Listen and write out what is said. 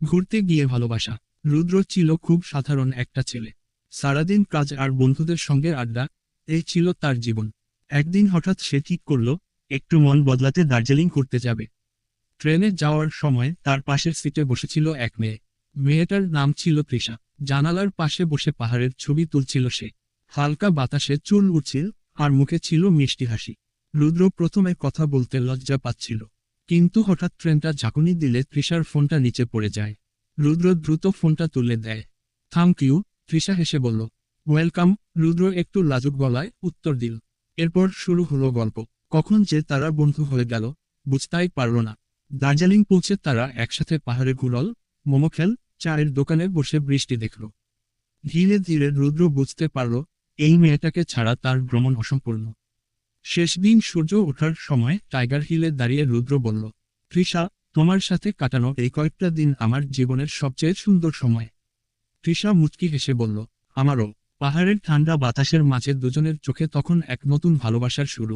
ঘুরতে গিয়ে ভালোবাসা। রুদ্র ছিল খুব সাধারণ একটা ছেলে। সারাদিন কাজ আর বন্ধুদের সঙ্গে আড্ডা, এই ছিল তার জীবন। একদিন হঠাৎ সে ঠিক করলো, একটু মন বদলাতে দার্জিলিং ঘুরতে যাবে। ট্রেনে যাওয়ার সময় তার পাশের সিটে বসেছিল এক মেয়ে। মেয়েটার নাম ছিল তৃষা। জানালার পাশে বসে পাহাড়ের ছবি তুলছিল সে। হালকা বাতাসে চুল উড়ছিল, আর মুখে ছিল মিষ্টি হাসি। রুদ্র প্রথমে কথা বলতে লজ্জা পাচ্ছিল, কিন্তু হঠাৎ ট্রেনটা ঝাঁকুনি দিলে তৃষার ফোনটা নিচে পড়ে যায়। রুদ্র দ্রুত ফোনটা তুলে দেয়। থ্যাংক ইউ, তৃষা হেসে বলল। ওয়েলকাম, রুদ্র একটু লাজুক গলায় উত্তর দিল। এরপর শুরু হলো গল্প। কখন যে তারা বন্ধু হয়ে গেল বুঝতেই পারল না। দার্জিলিং পৌঁছে তারা একসাথে পাহাড়ে ঘুরল, মোমো খেল, চায়ের দোকানে বসে বৃষ্টি দেখল। ধীরে ধীরে রুদ্র বুঝতে পারল, এই মেয়েটাকে ছাড়া তার ভ্রমণ অসম্পূর্ণ। শেষ দিন সূর্য ওঠার সময় টাইগার হিলে দাঁড়িয়ে রুদ্র বলল, তৃষা, তোমার সাথে কাটানো এই কয়েকটা দিন আমার জীবনের সবচেয়ে সুন্দর সময়। তৃষা মুচকি হেসে বলল, আমারও। পাহাড়ের ঠান্ডা বাতাসের মাঝে দুজনের চোখে তখন এক নতুন ভালোবাসার শুরু।